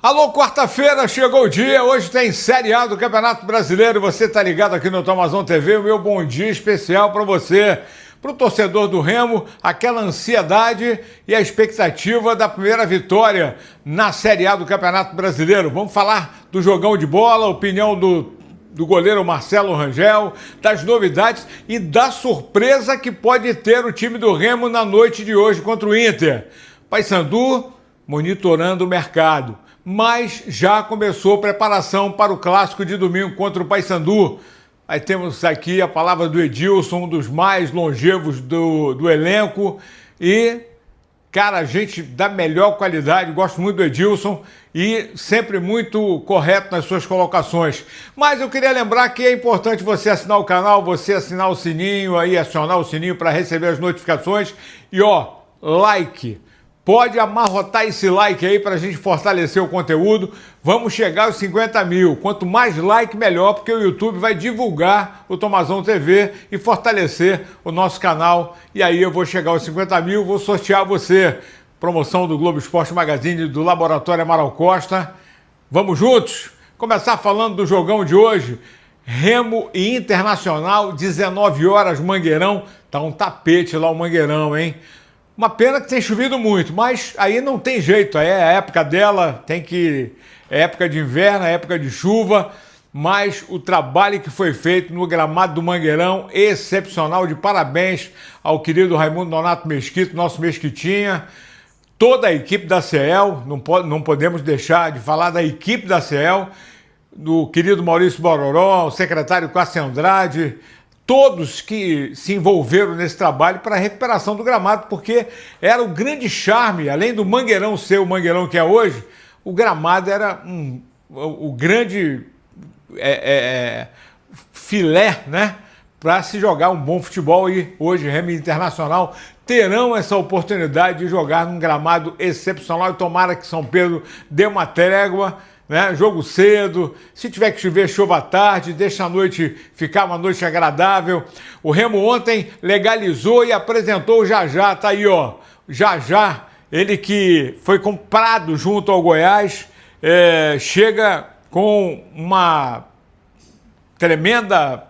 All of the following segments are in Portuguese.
Alô, quarta-feira, chegou o dia, hoje tem Série A do Campeonato Brasileiro, você tá ligado aqui no Tomazão TV, o meu bom dia especial para você, para o torcedor do Remo, aquela ansiedade e a expectativa da primeira vitória na Série A do Campeonato Brasileiro. Vamos falar do jogão de bola, opinião do goleiro Marcelo Rangel, das novidades e da surpresa que pode ter o time do Remo na noite de hoje contra o Inter. Paysandu monitorando o mercado, mas já começou a preparação para o clássico de domingo contra o Paysandu. Aí temos aqui a palavra do Edilson, um dos mais longevos do elenco e, cara, gente da melhor qualidade, gosto muito do Edilson e sempre muito correto nas suas colocações. Mas eu queria lembrar que é importante você assinar o canal, você assinar o sininho aí, acionar o sininho para receber as notificações e, ó, like. Pode amarrotar esse like aí para a gente fortalecer o conteúdo. Vamos chegar aos 50 mil. Quanto mais like, melhor, porque o YouTube vai divulgar o Tomazão TV e fortalecer o nosso canal. E aí eu vou chegar aos 50 mil, vou sortear você. Promoção do Globo Esporte Magazine do Laboratório Amaral Costa. Vamos juntos? Começar falando do jogão de hoje. Remo e Internacional, 19 horas, Mangueirão. Tá um tapete lá o Mangueirão, hein? Uma pena que tem chovido muito, mas aí não tem jeito, é a época dela, é época de inverno, é época de chuva, mas o trabalho que foi feito no gramado do Mangueirão, excepcional, de parabéns ao querido Raimundo Nonato Mesquita, nosso Mesquitinha, toda a equipe da CEL, não podemos deixar de falar da equipe da CEL, do querido Maurício Bororó, o secretário Cássio Andrade, todos que se envolveram nesse trabalho para a recuperação do gramado, porque era o grande charme, além do Mangueirão ser o Mangueirão que é hoje, o gramado era o grande filé, né, para se jogar um bom futebol e hoje Remo e Internacional terão essa oportunidade de jogar num gramado excepcional e tomara que São Pedro dê uma trégua, né? Jogo cedo, se tiver que chover, chova à tarde, deixa a noite ficar uma noite agradável. O Remo ontem legalizou e apresentou o Jajá, tá aí, ó. Jajá, ele que foi comprado junto ao Goiás, chega com uma tremenda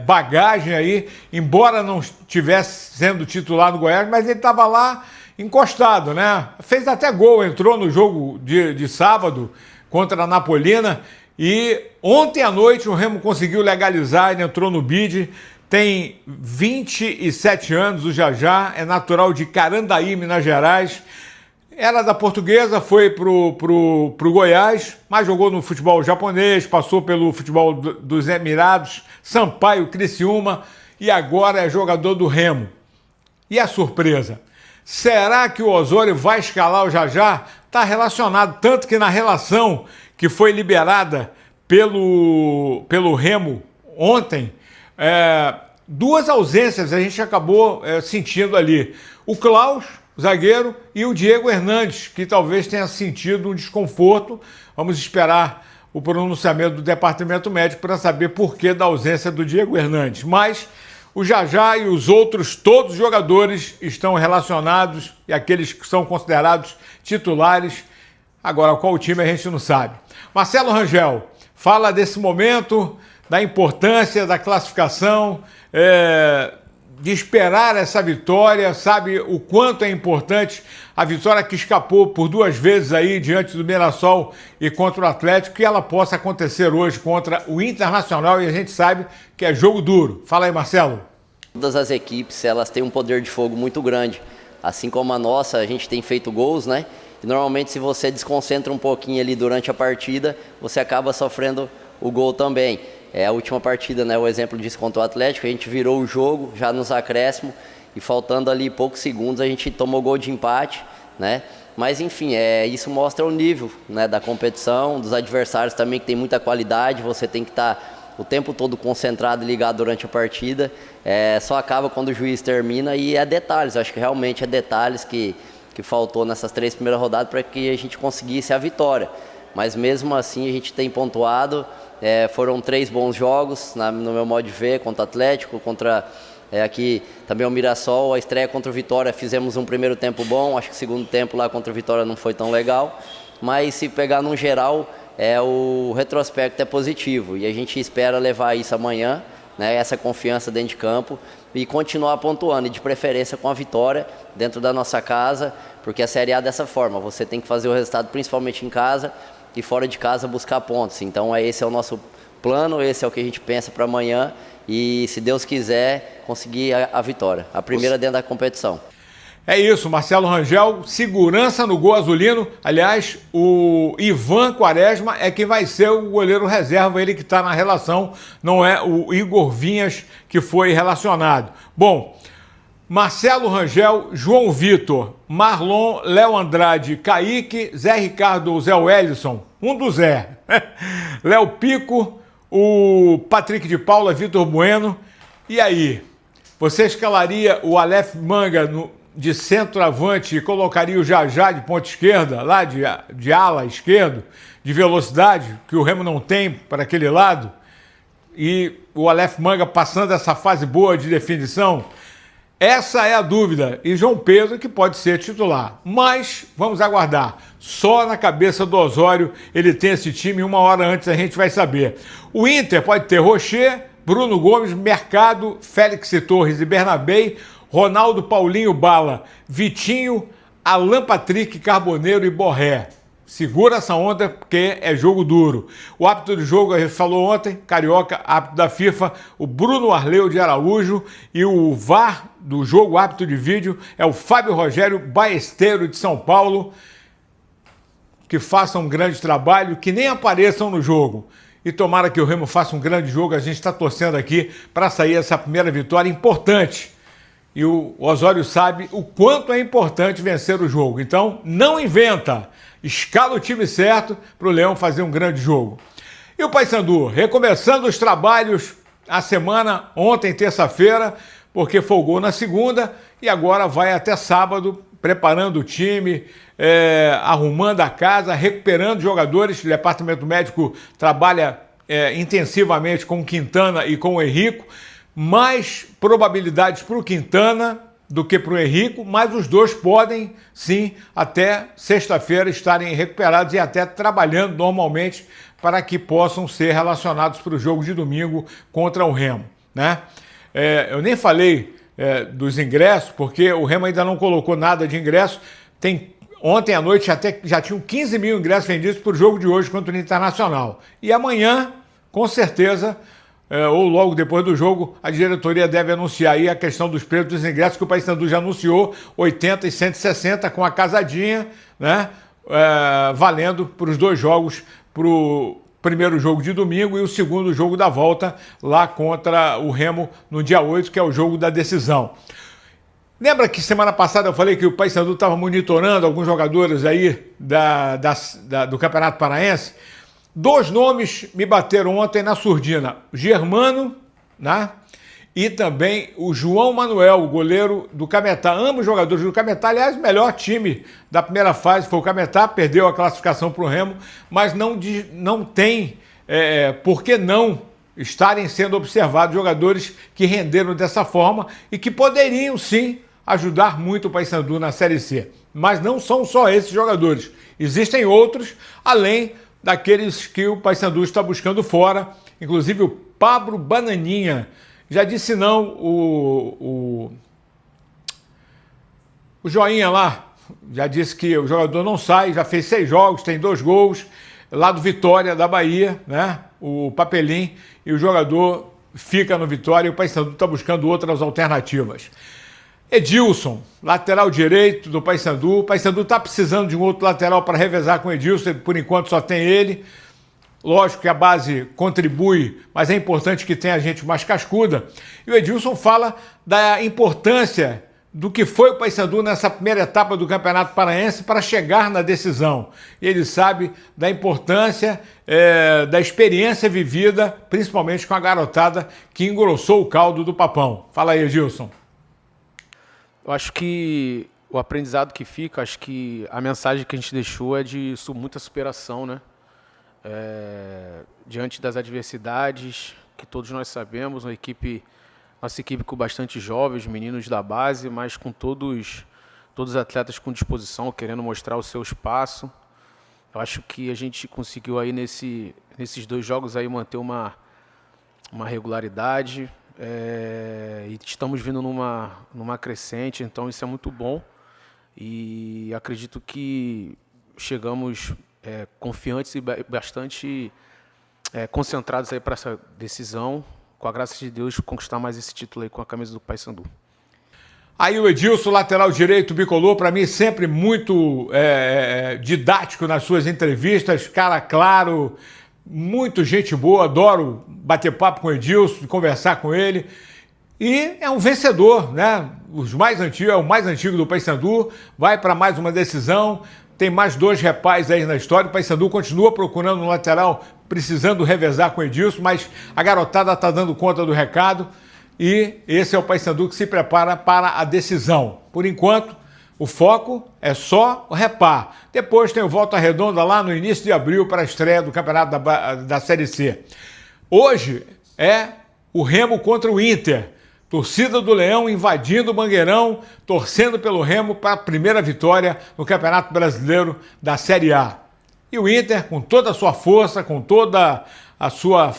bagagem aí, embora não estivesse sendo titular do Goiás, mas ele estava lá encostado, né? Fez até gol, entrou no jogo de sábado contra a Napolina e ontem à noite o Remo conseguiu legalizar, ele entrou no bid, tem 27 anos o Jajá, é natural de Carandaí, Minas Gerais, era da Portuguesa, foi pro Goiás, mas jogou no futebol japonês, passou pelo futebol dos Emirados, Sampaio, Criciúma e agora é jogador do Remo. E a surpresa? Será que o Osório vai escalar o Jajá? Está relacionado, tanto que na relação que foi liberada pelo Remo ontem, duas ausências a gente acabou sentindo ali. O Klaus, zagueiro, e o Diego Hernandes, que talvez tenha sentido um desconforto. Vamos esperar o pronunciamento do departamento médico para saber por que da ausência do Diego Hernandes. Mas o Jajá e os outros, todos os jogadores estão relacionados e aqueles que são considerados titulares. Agora, qual time a gente não sabe. Marcelo Rangel, fala desse momento, da importância da classificação, de esperar essa vitória, sabe o quanto é importante a vitória que escapou por duas vezes aí diante do Mirassol e contra o Atlético, que ela possa acontecer hoje contra o Internacional e a gente sabe que é jogo duro. Fala aí, Marcelo. Todas as equipes, elas têm um poder de fogo muito grande, assim como a nossa, a gente tem feito gols, né? E normalmente se você desconcentra um pouquinho ali durante a partida, você acaba sofrendo o gol também. A última partida, né, o exemplo disso contra o Atlético, a gente virou o jogo já nos acréscimos e faltando ali poucos segundos a gente tomou gol de empate, né? Mas enfim, isso mostra o nível, né, da competição, dos adversários também que tem muita qualidade, você tem que estar o tempo todo concentrado e ligado durante a partida, só acaba quando o juiz termina e é detalhes, eu acho que realmente é detalhes que faltou nessas 3 primeiras rodadas para que a gente conseguisse a vitória, mas mesmo assim a gente tem pontuado. Foram 3 bons jogos, no meu modo de ver, contra o Atlético, contra aqui também o Mirassol, a estreia contra o Vitória, fizemos um primeiro tempo bom, acho que o segundo tempo lá contra o Vitória não foi tão legal, mas se pegar num geral, o retrospecto é positivo e a gente espera levar isso amanhã, né, essa confiança dentro de campo e continuar pontuando, e de preferência com a vitória dentro da nossa casa, porque a Série A é dessa forma, você tem que fazer o resultado principalmente em casa e fora de casa buscar pontos. Então esse é o nosso plano, esse é o que a gente pensa para amanhã e, se Deus quiser, conseguir a vitória, a primeira dentro da competição. É isso, Marcelo Rangel, segurança no gol azulino. Aliás, o Ivan Quaresma é quem vai ser o goleiro reserva, ele que está na relação, não é o Igor Vinhas que foi relacionado. Bom, Marcelo Rangel, João Vitor, Marlon, Léo Andrade, Kaique, Zé Ricardo ou Zé Wellison, um do Zé, Léo Pico, o Patrick de Paula, Vitor Bueno. E aí, você escalaria o Aleph Manga de centroavante e colocaria o Jajá de ponta esquerda, lá de ala esquerdo, de velocidade, que o Remo não tem para aquele lado, e o Aleph Manga passando essa fase boa de definição? Essa é a dúvida. E João Pedro que pode ser titular. Mas vamos aguardar. Só na cabeça do Osório ele tem esse time, 1 hora antes a gente vai saber. O Inter pode ter Rocher, Bruno Gomes, Mercado, Félix Torres e Bernabé, Ronaldo, Paulinho, Bala, Vitinho, Alan Patrick, Carboneiro e Borré. Segura essa onda porque é jogo duro. O árbitro do jogo, a gente falou ontem, Carioca, árbitro da FIFA, o Bruno Arleu de Araújo, e o VAR do jogo, árbitro de vídeo, é o Fábio Rogério Baesteiro de São Paulo. Que façam um grande trabalho, que nem apareçam no jogo. E tomara que o Remo faça um grande jogo, a gente está torcendo aqui para sair essa primeira vitória importante. E o Osório sabe o quanto é importante vencer o jogo. Então, não inventa. Escala o time certo para o Leão fazer um grande jogo. E o Paysandu, recomeçando os trabalhos a semana, ontem, terça-feira, porque folgou na segunda e agora vai até sábado, preparando o time, arrumando a casa, recuperando jogadores. O departamento médico trabalha intensivamente com o Quintana e com o Henrico. Mais probabilidades para o Quintana do que para o Henrico, mas os dois podem, sim, até sexta-feira estarem recuperados e até trabalhando normalmente para que possam ser relacionados para o jogo de domingo contra o Remo, né? Eu nem falei dos ingressos, porque o Remo ainda não colocou nada de ingresso. Ontem à noite já tinham 15 mil ingressos vendidos para o jogo de hoje contra o Internacional. E amanhã, com certeza, ou logo depois do jogo, a diretoria deve anunciar aí a questão dos preços dos ingressos, que o Paysandu já anunciou, 80 e 160 com a casadinha, né? Valendo para os dois jogos, para o primeiro jogo de domingo e o segundo jogo da volta lá contra o Remo no dia 8, que é o jogo da decisão. Lembra que semana passada eu falei que o Paysandu estava monitorando alguns jogadores aí do Campeonato Paraense? 2 nomes me bateram ontem na surdina, Germano, né? E também o João Manuel, o goleiro do Cametá. Ambos jogadores do Cametá, aliás, o melhor time da primeira fase foi o Cametá, perdeu a classificação para o Remo, mas não tem por que não estarem sendo observados jogadores que renderam dessa forma e que poderiam sim ajudar muito o Paysandu na Série C. Mas não são só esses jogadores, existem outros, além daqueles que o Paysandu está buscando fora, inclusive o Pablo Bananinha. Já disse não o Joinha lá, já disse que o jogador não sai, já fez 6 jogos, tem 2 gols, lá do Vitória, da Bahia, né? O Papelim, e o jogador fica no Vitória e o Paysandu está buscando outras alternativas. Edilson, lateral direito do Paysandu. O Paysandu está precisando de um outro lateral para revezar com o Edilson, por enquanto só tem ele. Lógico que a base contribui, mas é importante que tenha gente mais cascuda. E o Edilson fala da importância do que foi o Paysandu nessa primeira etapa do Campeonato Paraense para chegar na decisão. E ele sabe da importância da experiência vivida, principalmente com a garotada que engrossou o caldo do papão. Fala aí, Edilson. Eu acho que o aprendizado que fica, acho que a mensagem que a gente deixou é de muita superação, né? Diante das adversidades, que todos nós sabemos, nossa equipe com bastante jovens, meninos da base, mas com todos os atletas com disposição, querendo mostrar o seu espaço. Eu acho que a gente conseguiu aí nesses 2 jogos aí manter uma regularidade, e estamos vindo numa crescente, então isso é muito bom. E acredito que chegamos confiantes e bastante concentrados aí para essa decisão, com a graça de Deus, conquistar mais esse título aí com a camisa do Paysandu. Aí o Edilson, lateral direito bicolor, para mim sempre muito didático nas suas entrevistas, cara claro, muito gente boa, adoro bater papo com o Edilson, conversar com ele. E é um vencedor, né? É o mais antigo do Paysandu, vai para mais uma decisão, tem mais 2 repais aí na história. O Paysandu continua procurando um lateral, precisando revezar com o Edilson, mas a garotada está dando conta do recado. E esse é o Paysandu que se prepara para a decisão. Por enquanto, o foco é só o repar. Depois tem o Volta Redonda lá no início de abril para a estreia do campeonato da Série C. Hoje é o Remo contra o Inter. Torcida do Leão invadindo o Mangueirão, torcendo pelo Remo para a primeira vitória no Campeonato Brasileiro da Série A. E o Inter, com toda a sua força, com toda a sua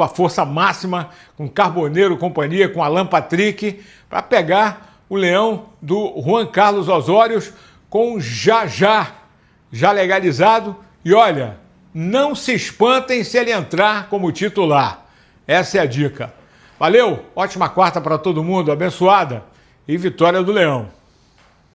força máxima, com Carboneiro, companhia, com Alan Patrick, para pegar o Leão do Juan Carlos Osório com já legalizado. E olha, não se espantem se ele entrar como titular. Essa é a dica. Valeu, ótima quarta para todo mundo, abençoada e vitória do Leão.